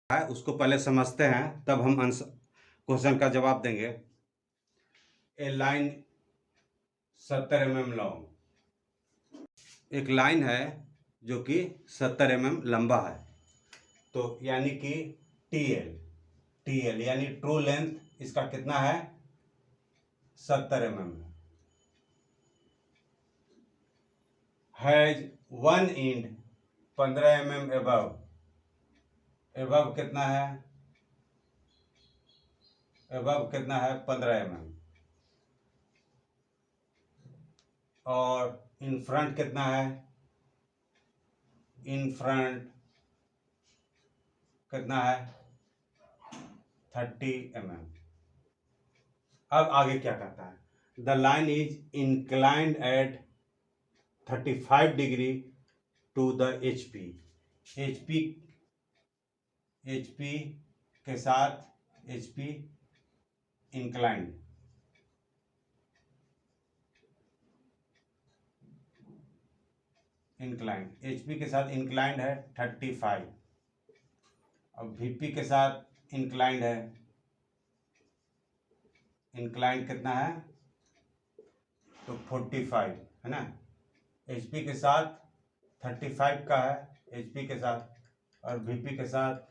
है उसको पहले समझते हैं, तब हम आंसर क्वेश्चन का जवाब देंगे। ए लाइन 70 mm लॉन्ग, एक लाइन है जो कि 70 mm लंबा है, तो यानी कि टी एल यानी ट्रू लेंथ इसका कितना है, 70 mm has one end 15 mm above, above कितना है, एबव कितना है 15 mm, और इन फ्रंट कितना है, इन फ्रंट कितना है 30 mm। अब आगे क्या कहता है, the line is inclined at 35 degree to the HP, HP HP के साथ HP इंक्लाइंड, HP के साथ इंक्लाइंड है 35, और VP के साथ इंक्लाइंड है, इंक्लाइंड कितना है तो 45 है ना। HP के साथ 35 का है, HP के साथ, और VP के साथ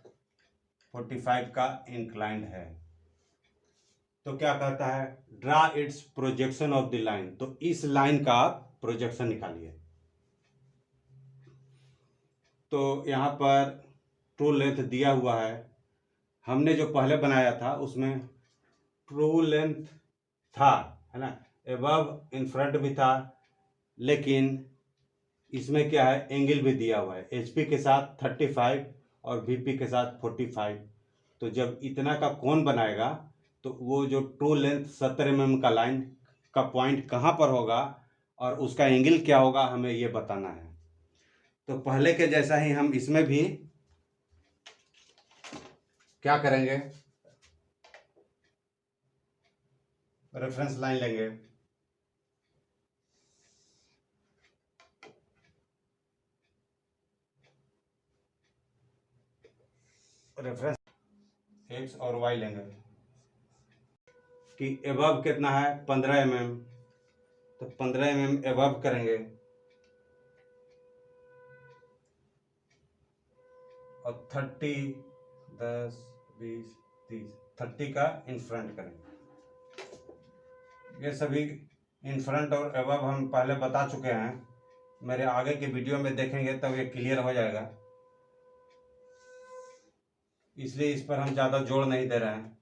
45 का इंक्लाइंड है। तो क्या कहता है, draw it's projection of the line, तो इस लाइन का आप प्रोजेक्शन निकालिए। तो यहाँ पर ट्रू लेंथ दिया हुआ है, हमने जो पहले बनाया था उसमें ट्रू लेंथ था, है ना, एबव इन फ्रंट भी था, लेकिन इसमें क्या है, एंगल भी दिया हुआ है, HP के साथ 35 और VP के साथ 45। तो जब इतना का कोण बनाएगा तो वो जो ट्रू लेंथ 70 mm का लाइन का पॉइंट कहाँ पर होगा और उसका एंगल क्या होगा, हमें ये बताना है। तो पहले के जैसा ही हम इसमें भी क्या करेंगे, रेफरेंस लाइन लेंगे, रेफरेंस X और Y लेंगे कि एबव कितना है 15 mm, तो 15 mm एबव करेंगे और 30 10 20 30 30 का इन फ्रंट करेंगे। ये सभी इन फ्रंट और एबव हम पहले बता चुके हैं, मेरे आगे के वीडियो में देखेंगे तब ये क्लियर हो जाएगा, इसलिए इस पर हम ज़्यादा जोर नहीं दे रहे हैं।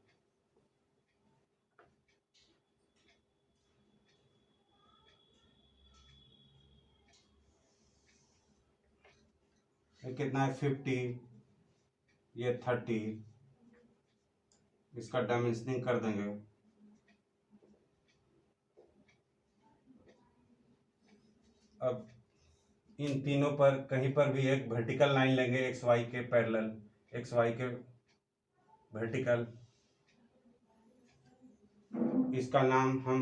ये कितना है 50, ये 30, इसका डायमेंशनिंग कर देंगे। अब इन तीनों पर कहीं पर भी एक वर्टिकल लाइन लेंगे XY के पैरेलल, XY के वर्टिकल, इसका नाम हम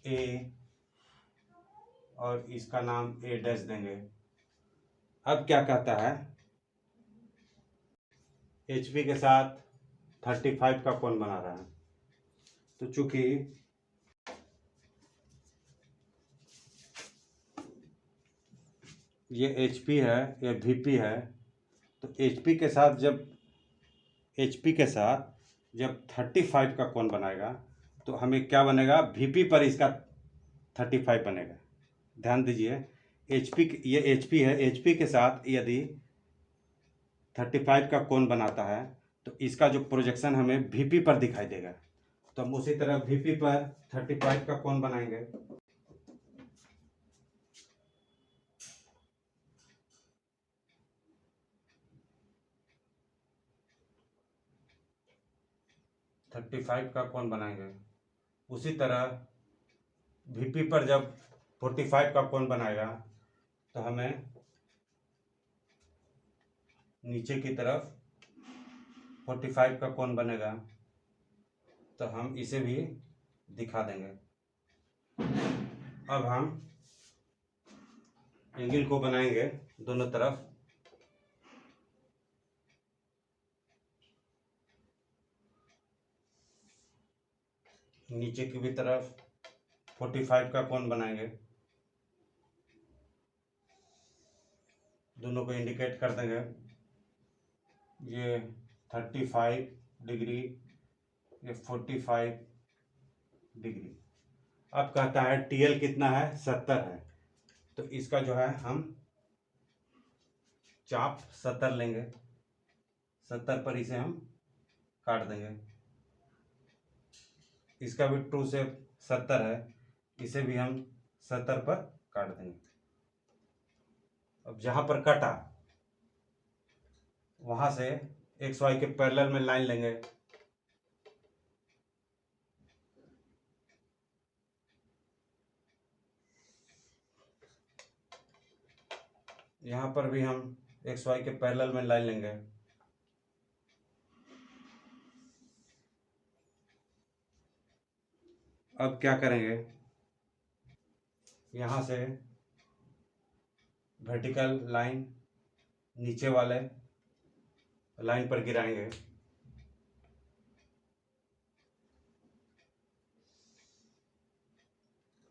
A और इसका नाम A डैश देंगे। अब क्या कहता है, HP के साथ 35 का कोण बना रहा है, तो चूंकि ये HP है, ये VP है, तो HP के साथ जब 35 का कोण बनाएगा तो हमें क्या बनेगा, VP पर इसका 35 बनेगा। ध्यान दीजिए, ये HP है, HP के साथ यदि 35 का कोण बनाता है तो इसका जो प्रोजेक्शन हमें VP पर दिखाई देगा, तो हम उसी तरह VP पर 35 का कोण बनाएंगे। का कोण बनाएंगे, उसी तरह VP पर जब 45 का कोण बनाएगा तो हमें नीचे की तरफ 45 का कोण बनेगा, तो हम इसे भी दिखा देंगे। अब हम एंगल को बनाएंगे दोनों तरफ, नीचे की भी तरफ 45 का कोण बनाएंगे। दोनों को इंडिकेट कर देंगे, ये 35 डिग्री, ये 45 डिग्री। अब कहता है टीएल कितना है, 70 है, तो इसका जो है हम चाप 70 लेंगे, 70 पर इसे हम काट देंगे। इसका भी ट्रू शेप 70 है, इसे भी हम 70 पर काट देंगे। अब जहां पर कटा वहां से XY के पैरेलल में लाइन लेंगे, यहां पर भी हम XY के पैरेलल में लाइन लेंगे। अब क्या करेंगे, यहां से वर्टिकल लाइन नीचे वाले लाइन पर गिराएंगे,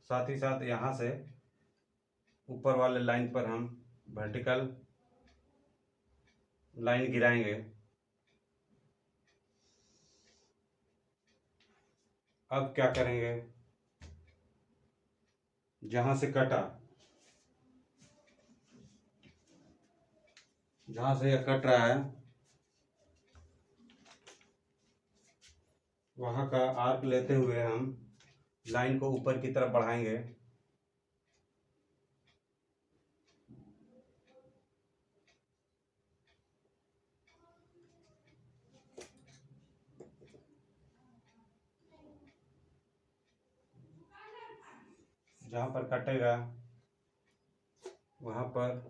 साथ ही साथ यहां से ऊपर वाले लाइन पर हम वर्टिकल लाइन गिराएंगे। अब क्या करेंगे, जहां से कटा, जहां से यह कट रहा है वहां का आर्क लेते हुए हम लाइन को ऊपर की तरफ बढ़ाएंगे। जहां पर कटेगा वहां पर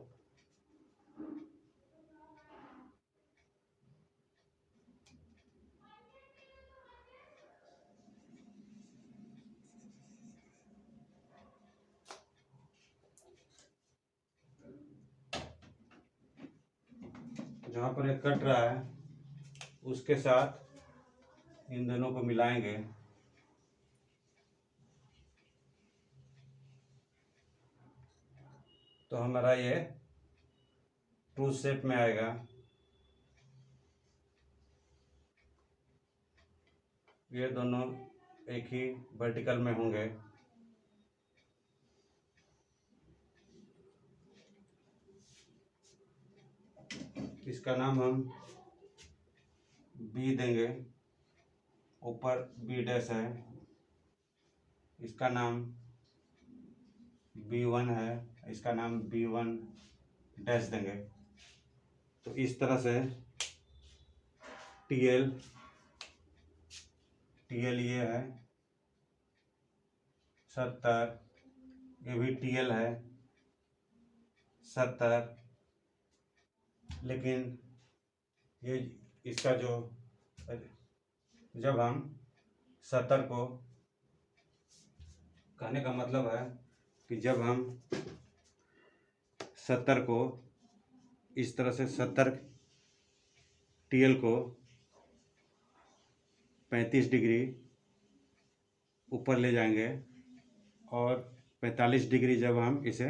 जहां पर ये कट रहा है उसके साथ इन दोनों को मिलाएंगे। तो हमारा ये ट्रू शेप में आएगा। ये दोनों एक ही वर्टिकल में होंगे। इसका नाम हम बी देंगे, ऊपर बी डैश है, इसका नाम B1 है, इसका नाम B1 डैश देंगे। तो इस तरह से TL ये है 70, ये भी TL है 70, लेकिन ये इसका जो जब हम 70 को, कहने का मतलब है कि जब हम 70 को इस तरह से 70 TL को 35 डिग्री ऊपर ले जाएंगे और 45 डिग्री जब हम इसे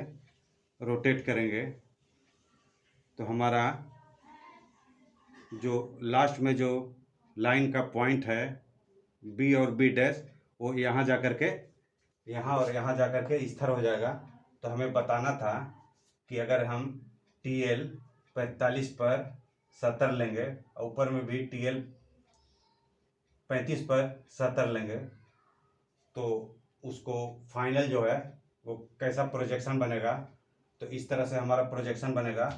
रोटेट करेंगे तो हमारा जो लास्ट में जो लाइन का पॉइंट है B और B डैश, वो यहाँ जा कर के, यहाँ और यहाँ जा कर के स्थिर हो जाएगा। तो हमें बताना था कि अगर हम TL 45 पर 70 लेंगे और ऊपर में भी TL 35 पर 70 लेंगे तो उसको फाइनल जो है वो कैसा प्रोजेक्शन बनेगा। तो इस तरह से हमारा प्रोजेक्शन बनेगा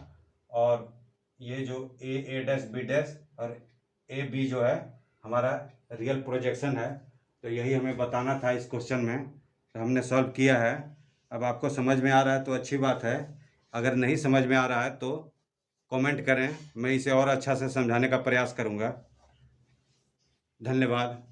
और ये जो A डैश B डैश और AB जो है हमारा रियल प्रोजेक्शन है। तो यही हमें बताना था इस क्वेश्चन में, तो हमने सॉल्व किया है। अब आपको समझ में आ रहा है तो अच्छी बात है, अगर नहीं समझ में आ रहा है तो कमेंट करें, मैं इसे और अच्छा से समझाने का प्रयास करूँगा। धन्यवाद।